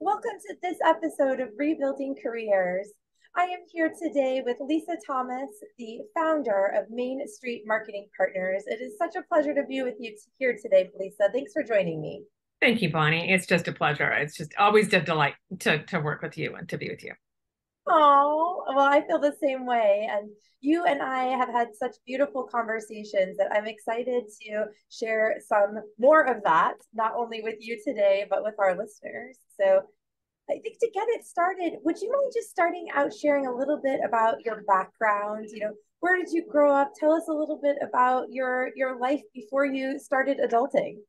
Welcome to this episode of Rebuilding Careers. I am here today with Lisa Thomas, the founder of Main Street Marketing Partners. It is such a pleasure to be with you here today, Lisa. Thanks for joining me. Thank you, Bonnie. It's just a pleasure. It's just always a delight to work with you and to be with you. Oh, well, I feel the same way. And you and I have had such beautiful conversations that I'm excited to share some more of that, not only with you today, but with our listeners. So I think to get it started, would you mind just starting out sharing a little bit about your background? Where did you grow up? Tell us a little bit about your life before you started adulting.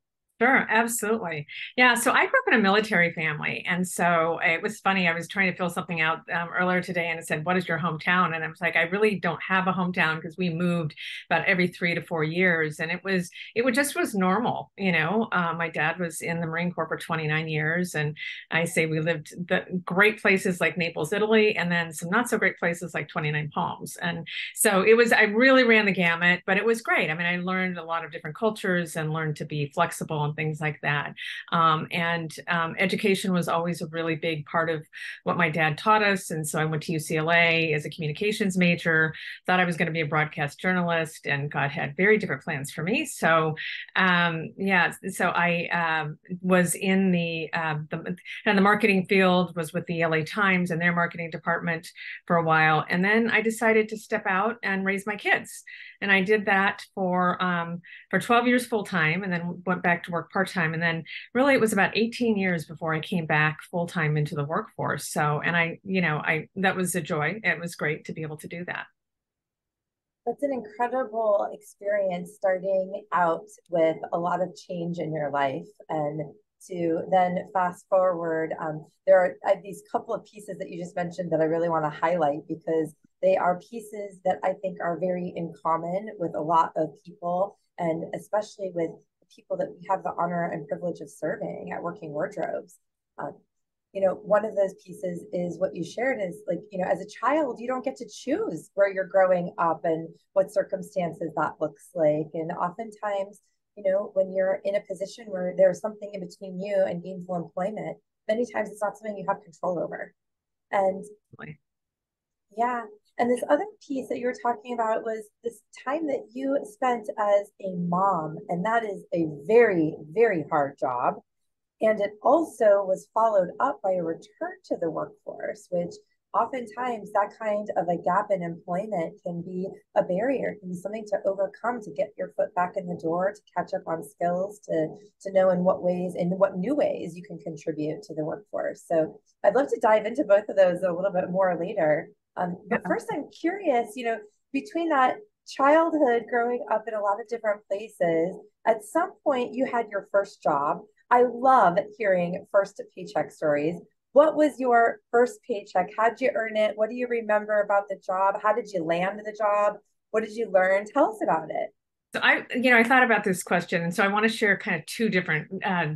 Sure, absolutely. Yeah, so I grew up in a military family. And so it was funny. I was trying to fill something out earlier today and it said, "What is your hometown?" And I was like, I really don't have a hometown because we moved about every 3 to 4 years. And it just was normal. My dad was in the Marine Corps for 29 years. And I say we lived the great places like Naples, Italy, and then some not so great places like 29 Palms. And so I really ran the gamut, but it was great. I mean, I learned a lot of different cultures and learned to be flexible and things like that. And education was always a really big part of what my dad taught us. And so I went to UCLA as a communications major, thought I was going to be a broadcast journalist, and God had very different plans for me. So I was in the marketing field, was with the LA Times and their marketing department for a while. And then I decided to step out and raise my kids. And I did that for 12 years full time, and then went back to work part time. And then really it was about 18 years before I came back full time into the workforce. So, and I that was a joy. It was great to be able to do that. That's an incredible experience starting out with a lot of change in your life and to then fast forward. There are these couple of pieces that you just mentioned that I really want to highlight because they are pieces that I think are very in common with a lot of people, and especially with people that we have the honor and privilege of serving at Working Wardrobes. Um, one of those pieces is what you shared is like, as a child, you don't get to choose where you're growing up and what circumstances that looks like. And oftentimes, when you're in a position where there's something in between you and gainful employment, many times it's not something you have control over. And yeah. And this other piece that you were talking about was this time that you spent as a mom. And that is a very, very hard job. And it also was followed up by a return to the workforce, which oftentimes that kind of a gap in employment can be a barrier, can be something to overcome to get your foot back in the door, to catch up on skills, to know in what ways, in what new ways you can contribute to the workforce. So I'd love to dive into both of those a little bit more later. But first, I'm curious, between that childhood growing up in a lot of different places, at some point you had your first job. I love hearing first paycheck stories. What was your first paycheck? How did you earn it? What do you remember about the job? How did you land the job? What did you learn? Tell us about it. So I thought about this question, and so I want to share kind of two different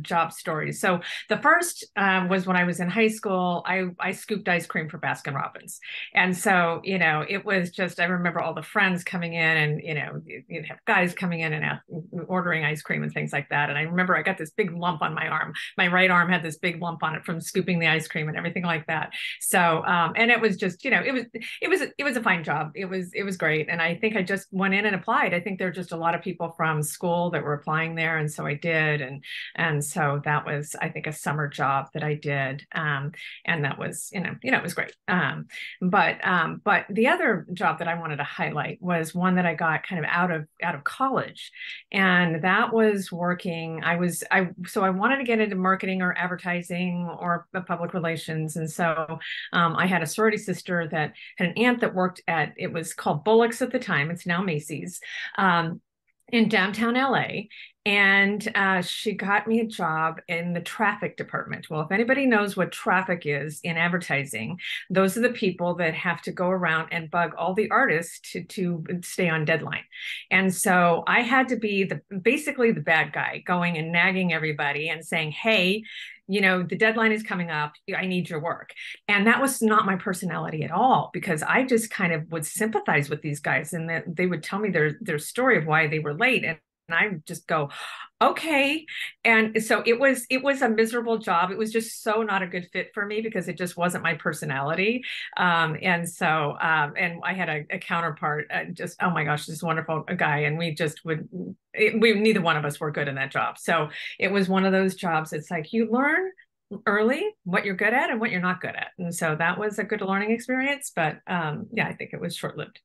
job stories. So the first was when I was in high school. I scooped ice cream for Baskin Robbins, and so it was just I remember all the friends coming in, and you'd have guys coming in and ordering ice cream and things like that. And I remember I got this big lump on my arm. My right arm had this big lump on it from scooping the ice cream and everything like that. So and it was just it was a fine job. It was great, and I think I just went in and applied. I think there are just a lot of people from school that were applying there, and so I did, and so that was I think a summer job that I did, and that was it was great. But the other job that I wanted to highlight was one that I got kind of out of college, and that was working. I wanted to get into marketing or advertising or public relations, and so I had a sorority sister that had an aunt that worked at it was called Bullock's at the time. It's now Macy's. In downtown LA. And she got me a job in the traffic department. Well, if anybody knows what traffic is in advertising, those are the people that have to go around and bug all the artists to stay on deadline. And so I had to be basically the bad guy going and nagging everybody and saying, hey, the deadline is coming up. I need your work. And that was not my personality at all, because I just kind of would sympathize with these guys, and that they would tell me their story of why they were late. And And I just go, okay. And so it was a miserable job. It was just so not a good fit for me because it just wasn't my personality. And I had a counterpart, just, oh my gosh, this wonderful guy. And we just we neither one of us were good in that job. So it was one of those jobs. It's like you learn early what you're good at and what you're not good at. And so that was a good learning experience. But yeah, I think it was short lived.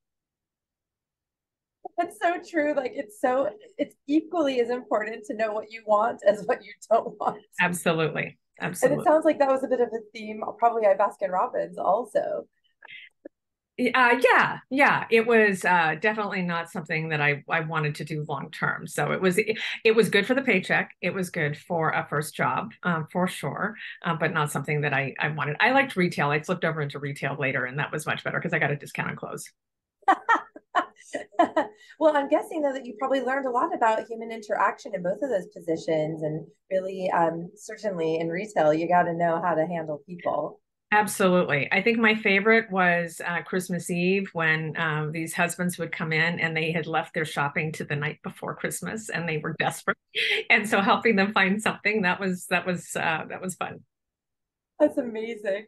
That's so true. Like it's equally as important to know what you want as what you don't want. Absolutely. And it Absolutely. sounds like that was a bit of a theme, probably at Baskin Robbins also. Yeah. It was definitely not something that I wanted to do long term. So it was good for the paycheck. It was good for a first job, for sure, but not something that I wanted. I liked retail. I flipped over into retail later, and that was much better because I got a discount on clothes. Well, I'm guessing though that you probably learned a lot about human interaction in both of those positions, and really, certainly in retail, you got to know how to handle people. Absolutely. I think my favorite was Christmas Eve when these husbands would come in and they had left their shopping to the night before Christmas and they were desperate. And so helping them find something that was fun. That's amazing.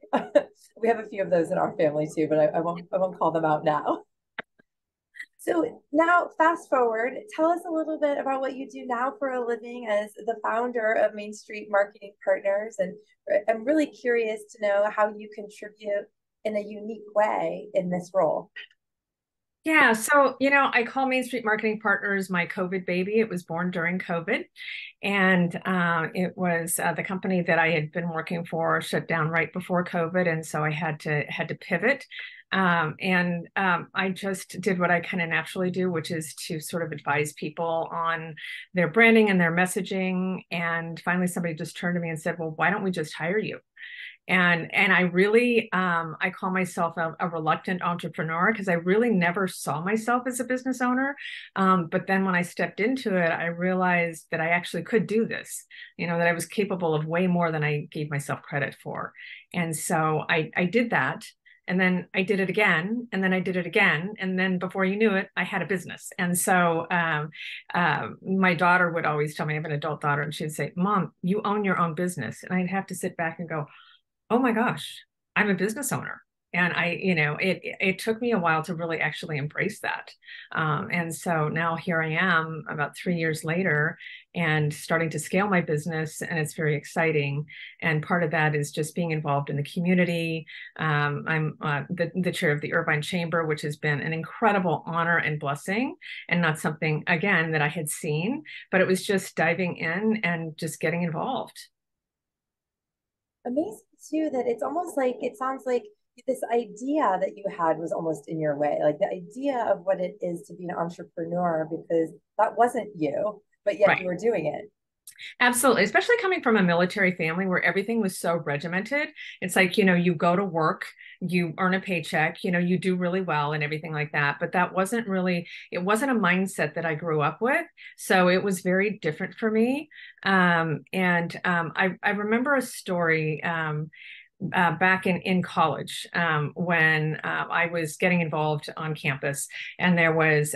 We have a few of those in our family too, but I won't call them out now. So now, fast forward, tell us a little bit about what you do now for a living as the founder of Main Street Marketing Partners. And I'm really curious to know how you contribute in a unique way in this role. Yeah, so I call Main Street Marketing Partners my COVID baby. It was born during COVID, and it was the company that I had been working for shut down right before COVID, and so I had to pivot. And I just did what I kind of naturally do, which is to sort of advise people on their branding and their messaging. And finally, somebody just turned to me and said, "Well, why don't we just hire you?" And I really I call myself a reluctant entrepreneur because I really never saw myself as a business owner. But then when I stepped into it, I realized that I actually could do this, that I was capable of way more than I gave myself credit for. And so I did that. And then I did it again, and then I did it again, and then before you knew it, I had a business. And so my daughter would always tell me, I have an adult daughter, and she'd say, "Mom, you own your own business." And I'd have to sit back and go, oh my gosh, I'm a business owner. And it took me a while to really actually embrace that. And so now here I am about 3 years later and starting to scale my business, and it's very exciting. And part of that is just being involved in the community. I'm the chair of the Irvine Chamber, which has been an incredible honor and blessing, and not something, again, that I had seen, but it was just diving in and just getting involved. Amazing too that it's almost like it sounds like this idea that you had was almost in your way, like the idea of what it is to be an entrepreneur, because that wasn't you, but yet you Right. were doing it. Absolutely, especially coming from a military family where everything was so regimented. It's like, you go to work, you earn a paycheck, you do really well and everything like that. But it wasn't a mindset that I grew up with. So it was very different for me. And I remember a story. Back in college when I was getting involved on campus, and there was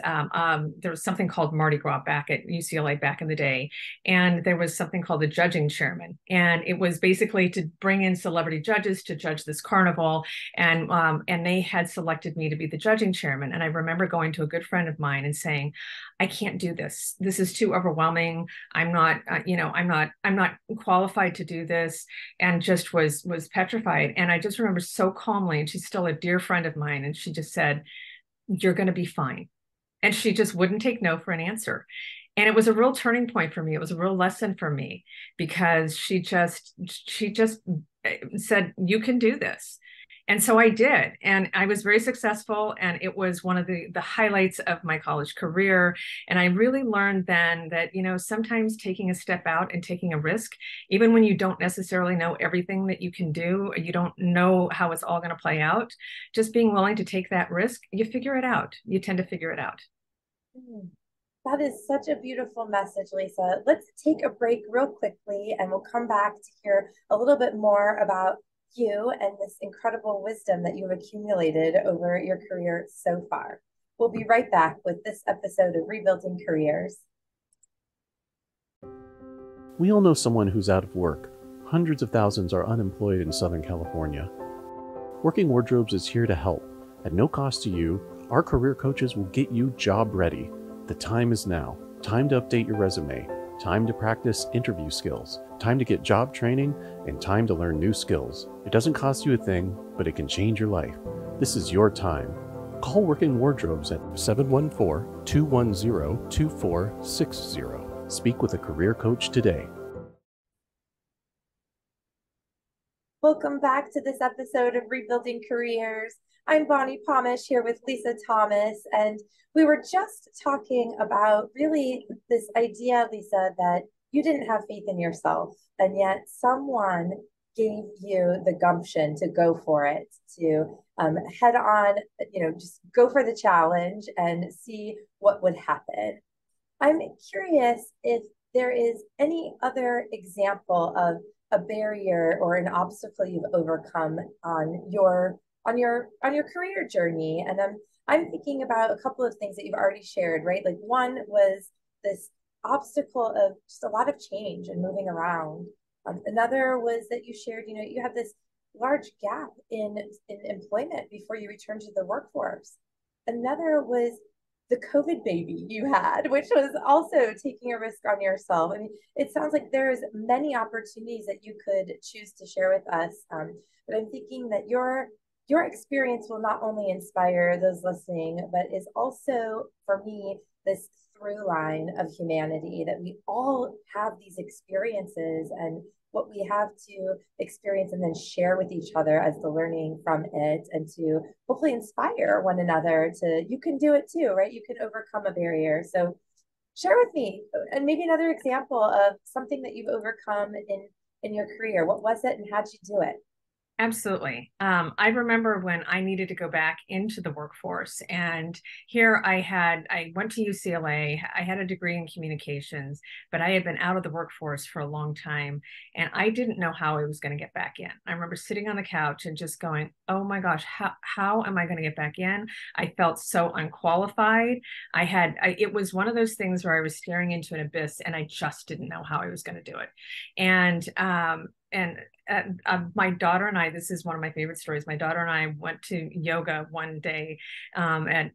something called Mardi Gras back at UCLA back in the day, and there was something called the judging chairman, and it was basically to bring in celebrity judges to judge this carnival, and they had selected me to be the judging chairman, and I remember going to a good friend of mine and saying, I can't do this. This is too overwhelming. I'm not qualified to do this, and just was petrified. And I just remember so calmly, and she's still a dear friend of mine, and she just said, "You're going to be fine." And she just wouldn't take no for an answer. And it was a real turning point for me. It was a real lesson for me because she just said, "You can do this." And so I did, and I was very successful, and it was one of the highlights of my college career. And I really learned then that, sometimes taking a step out and taking a risk, even when you don't necessarily know everything that you can do, you don't know how it's all going to play out, just being willing to take that risk, you figure it out. You tend to figure it out. Mm. That is such a beautiful message, Lisa. Let's take a break real quickly and we'll come back to hear a little bit more about you and this incredible wisdom that you've accumulated over your career so far. We'll be right back with this episode of Rebuilding Careers. We all know someone who's out of work. Hundreds of thousands are unemployed in Southern California. Working Wardrobes is here to help. At no cost to you, our career coaches will get you job ready. The time is now. Time to update your resume. Time to practice interview skills. Time to get job training, and time to learn new skills. It doesn't cost you a thing, but it can change your life. This is your time. Call Working Wardrobes at 714-210-2460. Speak with a career coach today. Welcome back to this episode of Rebuilding Careers. I'm Bonni Pomush here with Lisa Thomas, and we were just talking about really this idea, Lisa, that you didn't have faith in yourself, and yet someone gave you the gumption to go for it, to head on, just go for the challenge and see what would happen. I'm curious if there is any other example of a barrier or an obstacle you've overcome on your career journey. And I'm thinking about a couple of things that you've already shared, right? Like one was this obstacle of just a lot of change and moving around. Another was that you shared, you have this large gap in employment before you return to the workforce. Another was the COVID baby you had, which was also taking a risk on yourself. I mean, it sounds like there's many opportunities that you could choose to share with us. But I'm thinking that your experience will not only inspire those listening, but is also, for me, this through line of humanity, that we all have these experiences and what we have to experience and then share with each other as the learning from it, and to hopefully inspire one another to, you can do it too, right? You can overcome a barrier. So share with me, and maybe another example of something that you've overcome in your career. What was it and how'd you do it? Absolutely. I remember when I needed to go back into the workforce, and here I went to UCLA. I had a degree in communications, but I had been out of the workforce for a long time, and I didn't know how I was going to get back in. I remember sitting on the couch and just going, "Oh my gosh, how am I going to get back in?" I felt so unqualified. It was one of those things where I was staring into an abyss, and I just didn't know how I was going to do it. And my daughter and I, this is one of my favorite stories. My daughter and I went to yoga one day at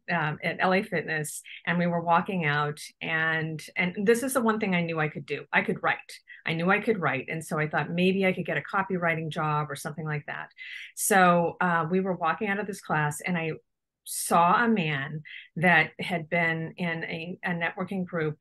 LA Fitness, and we were walking out, and this is the one thing I knew I could do. I could write. I knew I could write. And so I thought maybe I could get a copywriting job or something like that. So we were walking out of this class, and I saw a man that had been in a networking group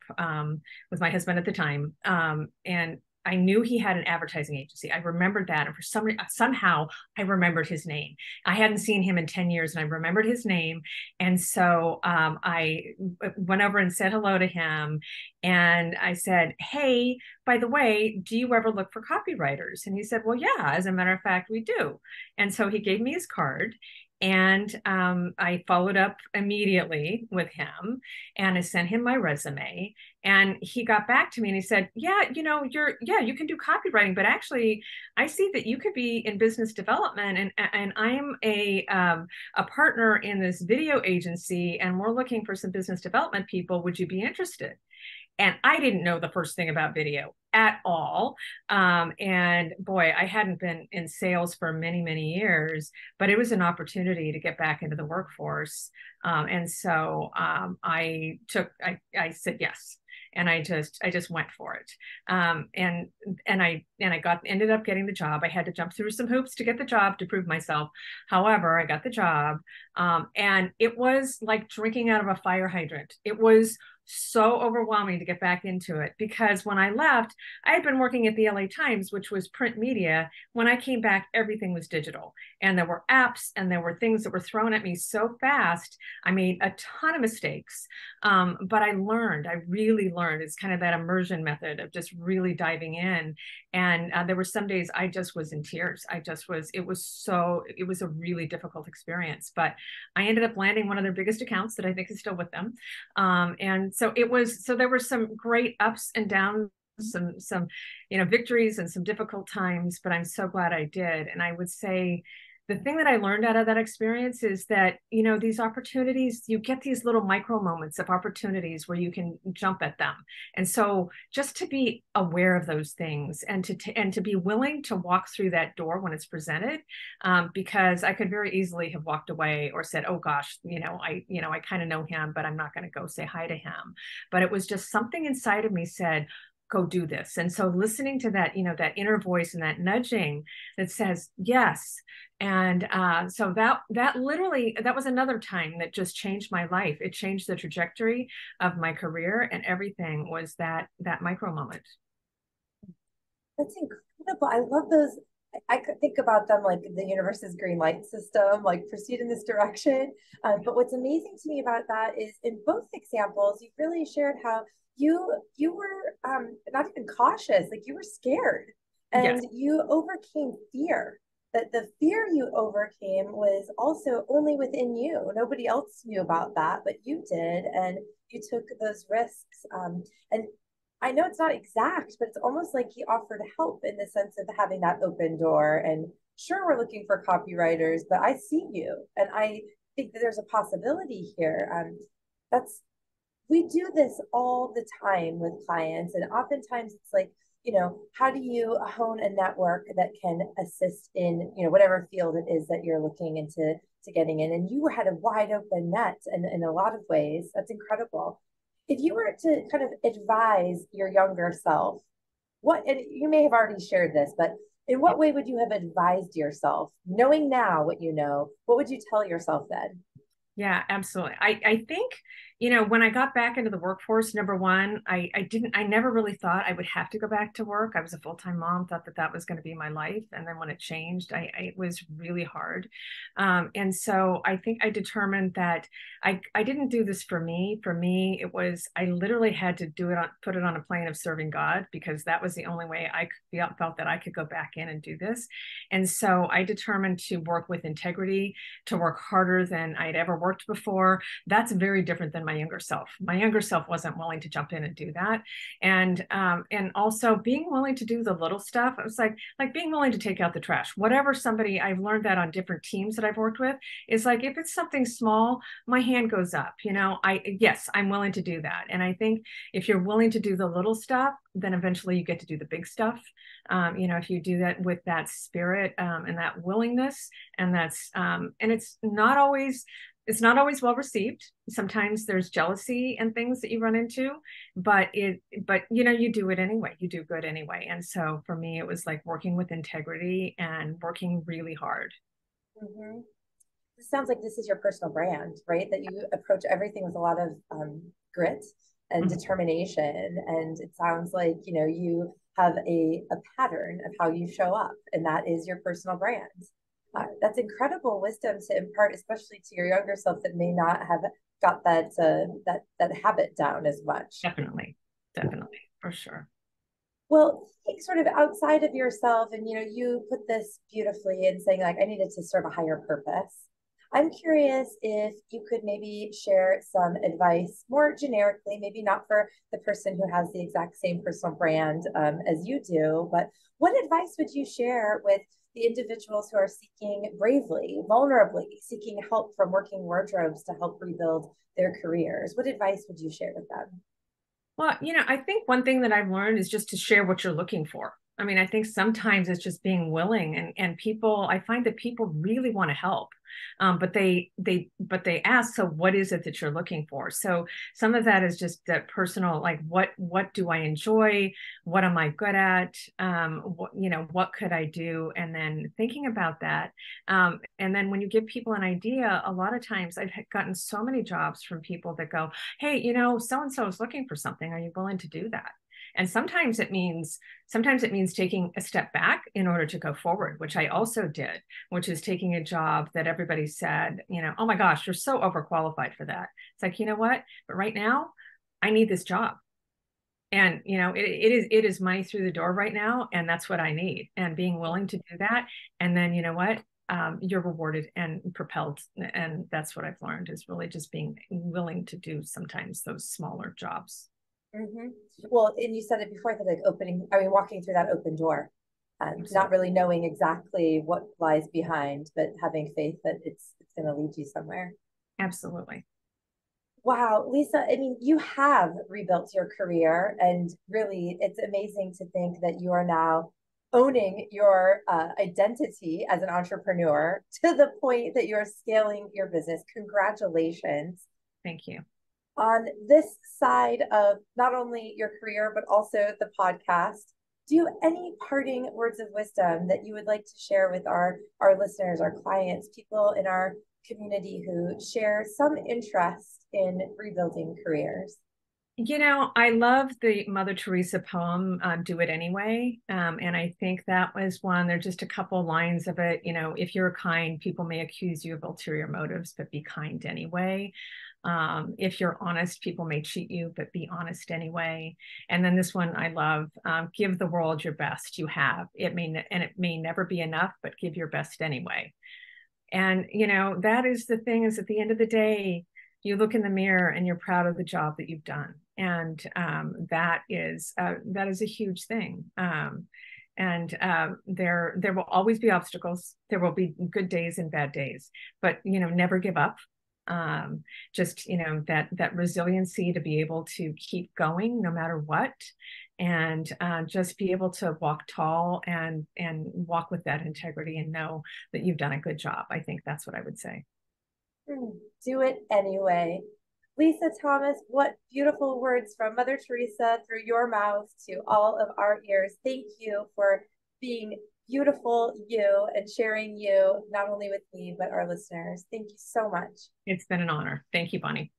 with my husband at the time. And I knew he had an advertising agency. I remembered that. And for some reason, somehow I remembered his name. I hadn't seen him in 10 years, and I remembered his name. And so I went over and said hello to him. And I said, "Hey, by the way, do you ever look for copywriters?" And he said, "Well, yeah, as a matter of fact, we do." And so he gave me his card. And I followed up immediately with him, and I sent him my resume, and he got back to me and he said, "Yeah, you can do copywriting, but actually I see that you could be in business development, and I'm a partner in this video agency, and we're looking for some business development people. Would you be interested?" And I didn't know the first thing about video at all. And boy, I hadn't been in sales for many, many years, but it was an opportunity to get back into the workforce. And so I said yes. And I just went for it. And I ended up getting the job. I had to jump through some hoops to get the job, to prove myself. However, I got the job. And it was like drinking out of a fire hydrant. It was so overwhelming to get back into it, because when I left, I had been working at the LA Times, which was print media. When I came back, everything was digital, and there were apps, and there were things that were thrown at me so fast. I made a ton of mistakes, but I really learned. It's kind of that immersion method of just really diving in. And there were some days I just was in tears. It was a really difficult experience, but I ended up landing one of their biggest accounts that I think is still with them. And so there were some great ups and downs, some victories and some difficult times, but I'm so glad I did. And I would say the thing that I learned out of that experience is that, you know, these opportunities, you get these little micro moments of opportunities where you can jump at them. And so just to be aware of those things and to be willing to walk through that door when it's presented, because I could very easily have walked away or said, oh gosh, I kind of know him, but I'm not going to go say hi to him. But it was just something inside of me said, go do this. And so listening to that, that inner voice and that nudging that says yes. And so that literally, that was another time that just changed my life. It changed the trajectory of my career, and everything was that micro moment. That's incredible. I love those. I could think about them like the universe's green light system, like proceed in this direction. But what's amazing to me about that is in both examples, you really shared how you were not even cautious, like you were scared, and Yes. you overcame fear. That the fear you overcame was also only within you. Nobody else knew about that, but you did, and you took those risks. And I know it's not exact, but it's almost like he offered help in the sense of having that open door. And sure, we're looking for copywriters, but I see you, and I think that there's a possibility here. That's We do this all the time with clients, and oftentimes it's like, how do you hone a network that can assist in, whatever field it is that you're looking into to getting in? And you had a wide open net in a lot of ways. That's incredible. If you were to kind of advise your younger self, and you may have already shared this, but in what way would you have advised yourself, knowing now what you know? What would you tell yourself then? Yeah, absolutely. I think, when I got back into the workforce, number one, I never really thought I would have to go back to work. I was a full-time mom, thought that was going to be my life. And then when it changed, it was really hard. And so I think I determined that I didn't do this for me. For me, it was, I literally had to put it on a plane of serving God, because that was the only way I felt that I could go back in and do this. And so I determined to work with integrity, to work harder than I'd ever worked before. That's very different than my younger self. My younger self wasn't willing to jump in and do that. And also being willing to do the little stuff. It was like being willing to take out the trash. Whatever I've learned that on different teams that I've worked with, is like, if it's something small, my hand goes up. Yes, I'm willing to do that. And I think if you're willing to do the little stuff, then eventually you get to do the big stuff. If you do that with that spirit, and that willingness, and it's not always well received. Sometimes there's jealousy and things that you run into, but you do it anyway. You do good anyway. And so for me, it was like working with integrity and working really hard. Mm-hmm. This sounds like this is your personal brand, right? That you approach everything with a lot of grit and Mm-hmm. determination. And it sounds like, you have a pattern of how you show up, and that is your personal brand. That's incredible wisdom to impart, especially to your younger self that may not have got that habit down as much. Definitely, for sure. Well, sort of outside of yourself, and you put this beautifully in saying like I needed to serve a higher purpose. I'm curious if you could maybe share some advice more generically, maybe not for the person who has the exact same personal brand as you do, but what advice would you share with the individuals who are seeking bravely, vulnerably, seeking help from working wardrobes to help rebuild their careers? What advice would you share with them? Well, I think one thing that I've learned is just to share what you're looking for. I mean, I think sometimes it's just being willing, and I find that people really want to help. But they ask, so what is it that you're looking for? So some of that is just that personal, like what do I enjoy? What am I good at? What could I do? And then thinking about that. And then when you give people an idea, a lot of times I've gotten so many jobs from people that go, hey, so-and-so is looking for something. Are you willing to do that? And sometimes it means taking a step back in order to go forward, which I also did, which is taking a job that everybody said, oh my gosh, you're so overqualified for that. It's like, you know what? But right now, I need this job. And it is money through the door right now, and that's what I need. And being willing to do that, and then you know what? You're rewarded and propelled. And that's what I've learned, is really just being willing to do sometimes those smaller jobs. Mm-hmm. Well, and you said it before, that like walking through that open door. not really knowing exactly what lies behind, but having faith that it's going to lead you somewhere. Absolutely. Wow, Lisa, I mean, you have rebuilt your career, and really, it's amazing to think that you are now owning your identity as an entrepreneur to the point that you're scaling your business. Congratulations. Thank you. On this side of not only your career, but also the podcast, do you have any parting words of wisdom that you would like to share with our listeners, our clients, people in our community who share some interest in rebuilding careers? You know, I love the Mother Teresa poem, Do It Anyway. And I think that was one, there's just a couple lines of it. You know, if you're kind, people may accuse you of ulterior motives, but be kind anyway. If you're honest, people may cheat you, but be honest anyway. And then this one I love, give the world your best you have. It may never be enough, but give your best anyway. And, you know, that is the thing, is at the end of the day, you look in the mirror and you're proud of the job that you've done. And that is a huge thing. There will always be obstacles. There will be good days and bad days, but, you know, never give up. Just, you know, that resiliency to be able to keep going no matter what, and just be able to walk tall and walk with that integrity and know that you've done a good job. I think that's what I would say. Do it anyway. Lisa Thomas, what beautiful words from Mother Teresa through your mouth to all of our ears. Thank you for being beautiful you and sharing you not only with me, but our listeners. Thank you so much. It's been an honor. Thank you, Bonni.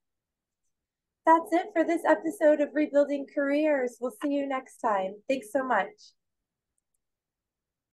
That's it for this episode of Rebuilding Careers. We'll see you next time. Thanks so much.